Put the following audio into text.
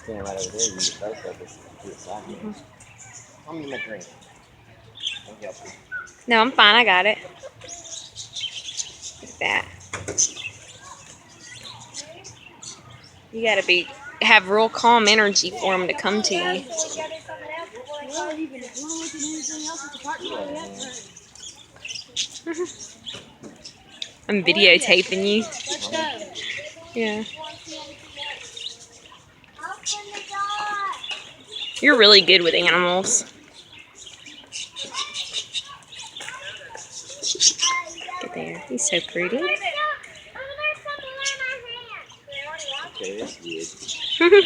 stand right over there. You can get both of us to the side. Tell me my drink. I'll help you. No, I'm fine. I got it. Like that. You gotta have real calm energy for them to come to you. I'm videotaping you. Yeah. You're really good with animals. Get there. He's so pretty. Okay, that's good.